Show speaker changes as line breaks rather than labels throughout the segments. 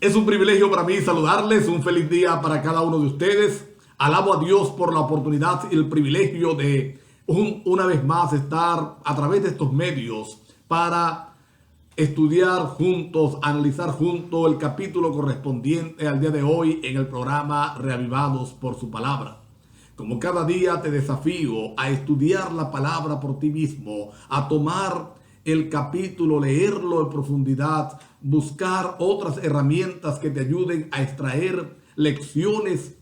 Es un privilegio para mí saludarles, un feliz día para cada uno de ustedes. Alabo a Dios por la oportunidad y el privilegio de una vez más estar a través de estos medios para estudiar juntos, analizar juntos el capítulo correspondiente al día de hoy en el programa Reavivados por su palabra. Como cada día te desafío a estudiar la palabra por ti mismo, a tomar el capítulo, leerlo en profundidad, buscar otras herramientas que te ayuden a extraer lecciones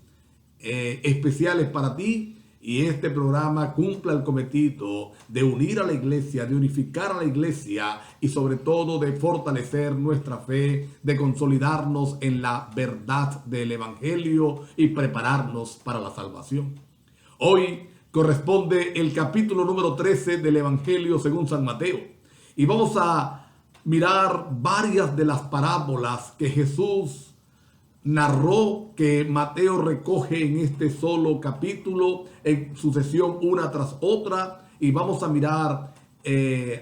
especiales para ti, y este programa cumpla el cometido de unir a la iglesia, de unificar a la iglesia y sobre todo de fortalecer nuestra fe, de consolidarnos en la verdad del evangelio y prepararnos para la salvación. Hoy corresponde el capítulo número 13 del evangelio según San Mateo y vamos a mirar varias de las parábolas que Jesús narró, que Mateo recoge en este solo capítulo en sucesión una tras otra, y vamos a mirar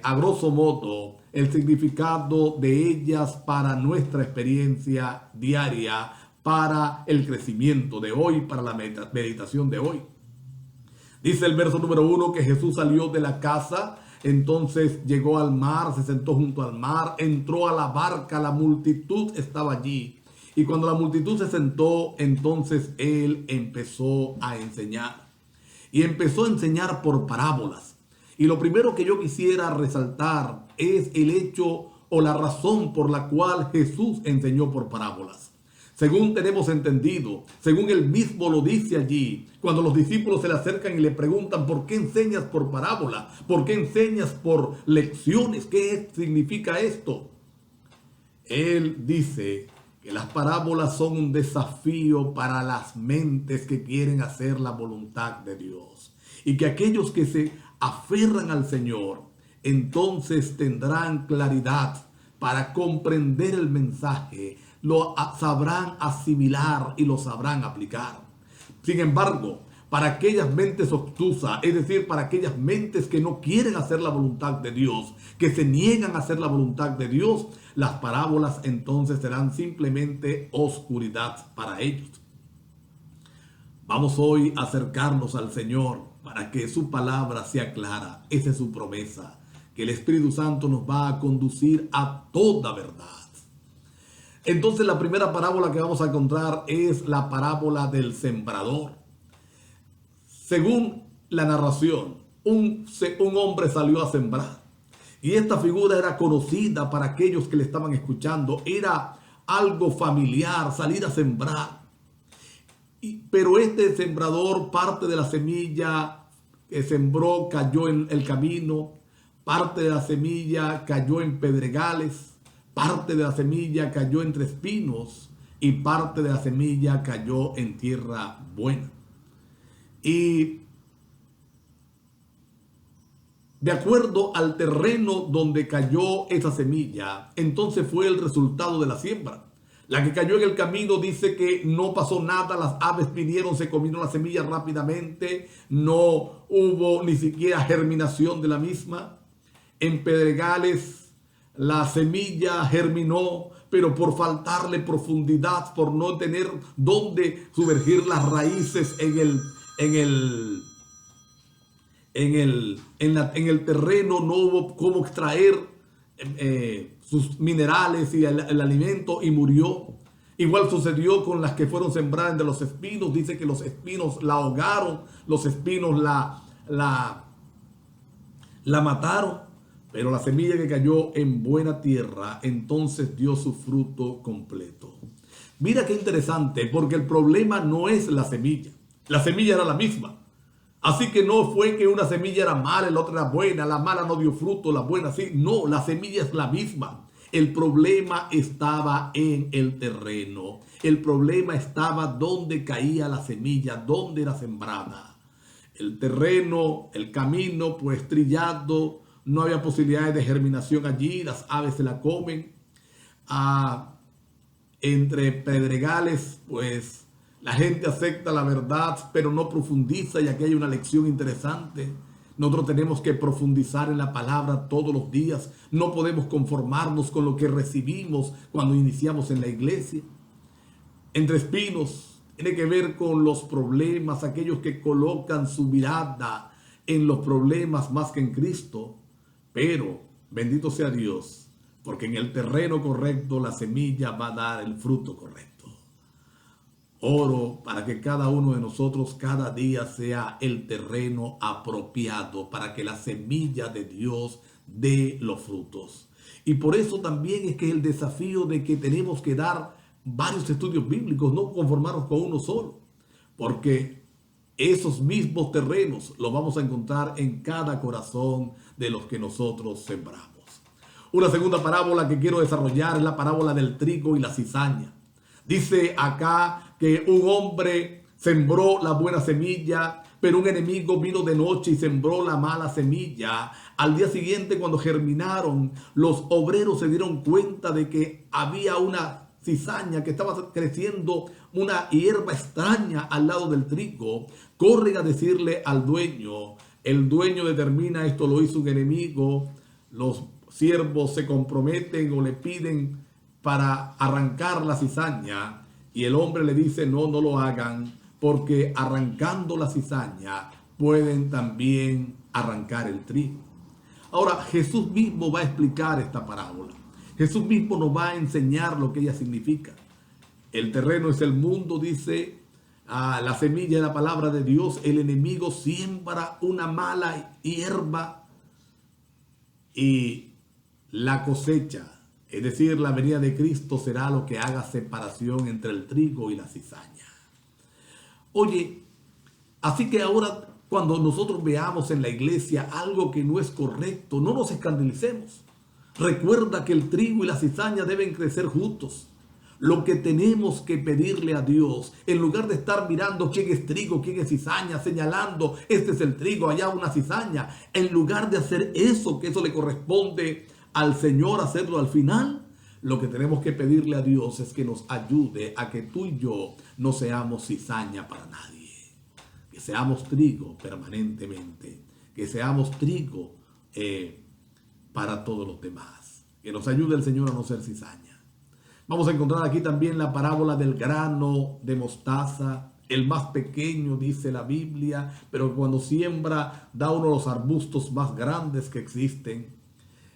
a grosso modo el significado de ellas para nuestra experiencia diaria, para el crecimiento de hoy, para la meditación de hoy. Dice el verso número 1 que Jesús salió de la casa, entonces llegó al mar, se sentó junto al mar, entró a la barca, la multitud estaba allí. Y cuando la multitud se sentó, entonces él empezó a enseñar. Y empezó a enseñar por parábolas. Y lo primero que yo quisiera resaltar es el hecho o la razón por la cual Jesús enseñó por parábolas. Según tenemos entendido, según él mismo lo dice allí, cuando los discípulos se le acercan y le preguntan, ¿por qué enseñas por parábola? ¿Por qué enseñas por lecciones? ¿Qué significa esto? Él dice que las parábolas son un desafío para las mentes que quieren hacer la voluntad de Dios. Y que aquellos que se aferran al Señor, entonces tendrán claridad para comprender el mensaje, lo sabrán asimilar y lo sabrán aplicar. Sin embargo, para aquellas mentes obtusas, es decir, para aquellas mentes que no quieren hacer la voluntad de Dios, que se niegan a hacer la voluntad de Dios, las parábolas entonces serán simplemente oscuridad para ellos. Vamos hoy a acercarnos al Señor para que su palabra sea clara. Esa es su promesa, que el Espíritu Santo nos va a conducir a toda verdad. Entonces la primera parábola que vamos a encontrar es la parábola del sembrador. Según la narración, un hombre salió a sembrar. Y esta figura era conocida para aquellos que le estaban escuchando. Era algo familiar, salir a sembrar. Pero este sembrador, parte de la semilla que sembró cayó en el camino. Parte de la semilla cayó en pedregales. Parte de la semilla cayó entre espinos. Y parte de la semilla cayó en tierra buena. Y de acuerdo al terreno donde cayó esa semilla, entonces fue el resultado de la siembra. La que cayó en el camino dice que no pasó nada, las aves vinieron, se comieron la semilla rápidamente, no hubo ni siquiera germinación de la misma. En pedregales la semilla germinó, pero por faltarle profundidad, por no tener dónde sumergir las raíces en el terreno, no hubo cómo extraer sus minerales y el alimento, y murió. Igual sucedió con las que fueron sembradas entre los espinos. Dice que los espinos la ahogaron, los espinos la mataron, pero la semilla que cayó en buena tierra entonces dio su fruto completo. Mira qué interesante, porque el problema no es la semilla era la misma. Así que no fue que una semilla era mala y la otra era buena, la mala no dio fruto, la buena sí. No, la semilla es la misma. El problema estaba en el terreno. El problema estaba donde caía la semilla, donde era sembrada. El terreno, el camino, pues trillado, no había posibilidades de germinación allí, las aves se la comen. Entre pedregales, pues la gente acepta la verdad, pero no profundiza, y aquí hay una lección interesante. Nosotros tenemos que profundizar en la palabra todos los días. No podemos conformarnos con lo que recibimos cuando iniciamos en la iglesia. Entre espinos tiene que ver con los problemas, aquellos que colocan su mirada en los problemas más que en Cristo. Pero bendito sea Dios, porque en el terreno correcto la semilla va a dar el fruto correcto. Oro para que cada uno de nosotros cada día sea el terreno apropiado para que la semilla de Dios dé los frutos. Y por eso también es que el desafío de que tenemos que dar varios estudios bíblicos, no conformarnos con uno solo, porque esos mismos terrenos los vamos a encontrar en cada corazón de los que nosotros sembramos. Una segunda parábola que quiero desarrollar es la parábola del trigo y la cizaña. Dice acá que un hombre sembró la buena semilla, pero un enemigo vino de noche y sembró la mala semilla. Al día siguiente, cuando germinaron, los obreros se dieron cuenta de que había una cizaña, que estaba creciendo una hierba extraña al lado del trigo. Corren a decirle al dueño. El dueño determina: esto lo hizo un enemigo. Los siervos se comprometen o le piden para arrancar la cizaña, y el hombre le dice: no lo hagan, porque arrancando la cizaña pueden también arrancar el trigo. Ahora, Jesús mismo va a explicar esta parábola. Jesús mismo nos va a enseñar lo que ella significa. El terreno es el mundo, dice, la semilla es la palabra de Dios. El enemigo siembra una mala hierba y la cosecha, es decir, la venida de Cristo, será lo que haga separación entre el trigo y la cizaña. Oye, así que ahora cuando nosotros veamos en la iglesia algo que no es correcto, no nos escandalicemos. Recuerda que el trigo y la cizaña deben crecer juntos. Lo que tenemos que pedirle a Dios, en lugar de estar mirando quién es trigo, quién es cizaña, señalando este es el trigo, allá una cizaña, en lugar de hacer eso, que eso le corresponde al Señor hacerlo al final, lo que tenemos que pedirle a Dios es que nos ayude a que tú y yo no seamos cizaña para nadie, que seamos trigo permanentemente, que seamos trigo para todos los demás, que nos ayude el Señor a no ser cizaña. Vamos a encontrar aquí también la parábola del grano de mostaza, el más pequeño, dice la Biblia, pero cuando siembra da uno de los arbustos más grandes que existen.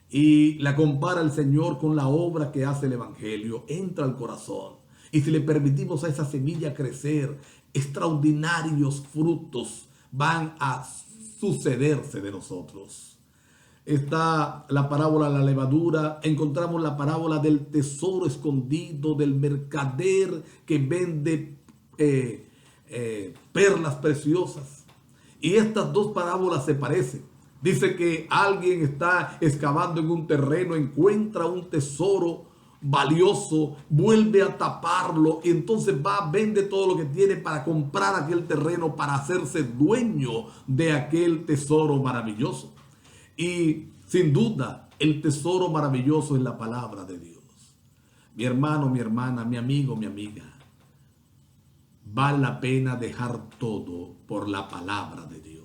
Y la compara el Señor con la obra que hace el Evangelio. Entra al corazón. Y si le permitimos a esa semilla crecer, extraordinarios frutos van a sucederse de nosotros. Está la parábola de la levadura. Encontramos la parábola del tesoro escondido, del mercader que vende perlas preciosas. Y estas dos parábolas se parecen. Dice que alguien está excavando en un terreno, encuentra un tesoro valioso, vuelve a taparlo y entonces va, vende todo lo que tiene para comprar aquel terreno, para hacerse dueño de aquel tesoro maravilloso. Y sin duda, el tesoro maravilloso es la palabra de Dios. Mi hermano, mi hermana, mi amigo, mi amiga, vale la pena dejar todo por la palabra de Dios.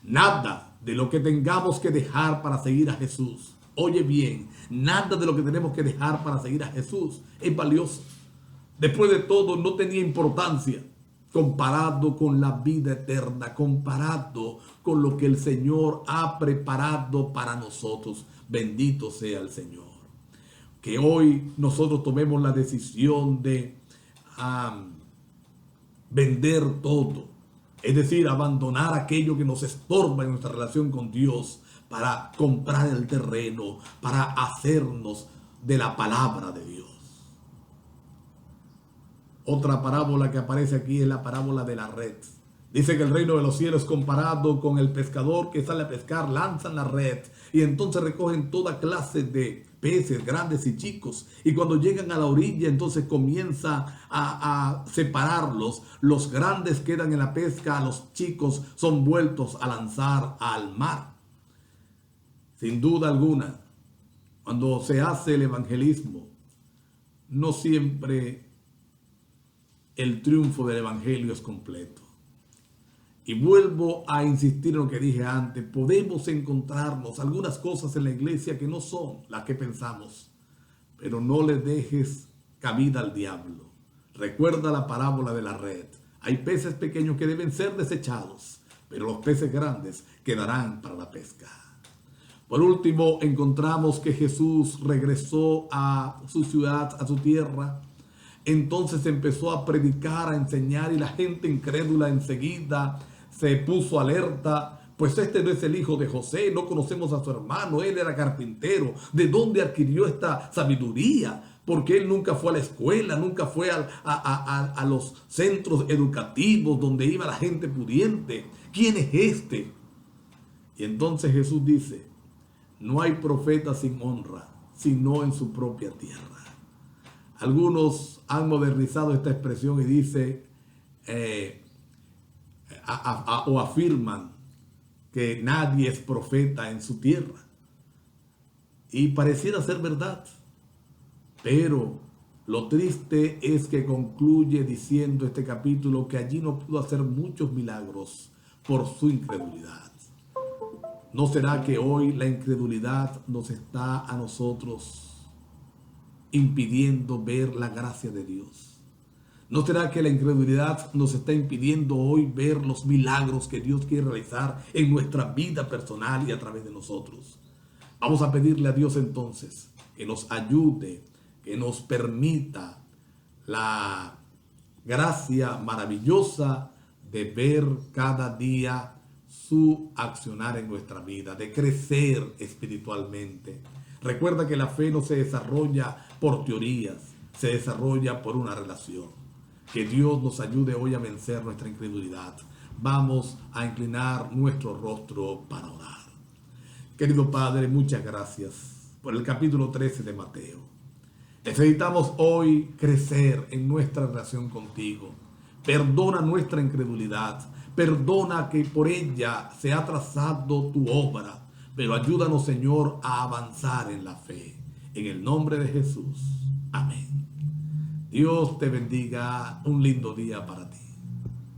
Nada de lo que tengamos que dejar para seguir a Jesús, oye bien, nada de lo que tenemos que dejar para seguir a Jesús es valioso. Después de todo, no tenía importancia comparado con la vida eterna, comparado con lo que el Señor ha preparado para nosotros. Bendito sea el Señor. Que hoy nosotros tomemos la decisión de vender todo. Es decir, abandonar aquello que nos estorba en nuestra relación con Dios para comprar el terreno, para hacernos de la palabra de Dios. Otra parábola que aparece aquí es la parábola de la red. Dice que el reino de los cielos es comparado con el pescador que sale a pescar, lanzan la red y entonces recogen toda clase de peces, grandes y chicos. Y cuando llegan a la orilla, entonces comienza a separarlos. Los grandes quedan en la pesca, los chicos son vueltos a lanzar al mar. Sin duda alguna, cuando se hace el evangelismo, no siempre el triunfo del evangelio es completo. Y vuelvo a insistir en lo que dije antes. Podemos encontrarnos algunas cosas en la iglesia que no son las que pensamos, pero no le dejes cabida al diablo. Recuerda la parábola de la red. Hay peces pequeños que deben ser desechados, pero los peces grandes quedarán para la pesca. Por último, encontramos que Jesús regresó a su ciudad, a su tierra. Entonces empezó a predicar, a enseñar, y la gente incrédula enseguida se puso alerta. Pues este no es el hijo de José, no conocemos a su hermano, él era carpintero. ¿De dónde adquirió esta sabiduría? Porque él nunca fue a la escuela, nunca fue a los centros educativos donde iba la gente pudiente. ¿Quién es este? Y entonces Jesús dice: no hay profeta sin honra, sino en su propia tierra. Algunos han modernizado esta expresión y dice o afirman que nadie es profeta en su tierra. Y pareciera ser verdad. Pero lo triste es que concluye diciendo este capítulo que allí no pudo hacer muchos milagros por su incredulidad. ¿No será que hoy la incredulidad nos está a nosotros impidiendo ver la gracia de Dios? ¿No será que la incredulidad nos está impidiendo hoy ver los milagros que Dios quiere realizar en nuestra vida personal y a través de nosotros? Vamos a pedirle a Dios entonces que nos ayude, que nos permita la gracia maravillosa de ver cada día su accionar en nuestra vida, de crecer espiritualmente. Recuerda que la fe no se desarrolla por teorías, se desarrolla por una relación. Que Dios nos ayude hoy a vencer nuestra incredulidad. Vamos a inclinar nuestro rostro para orar. Querido Padre, muchas gracias por el capítulo 13 de Mateo. Necesitamos hoy crecer en nuestra relación contigo. Perdona nuestra incredulidad. Perdona que por ella se ha trazado tu obra. Pero ayúdanos, Señor, a avanzar en la fe. En el nombre de Jesús. Amén. Dios te bendiga. Un lindo día para ti.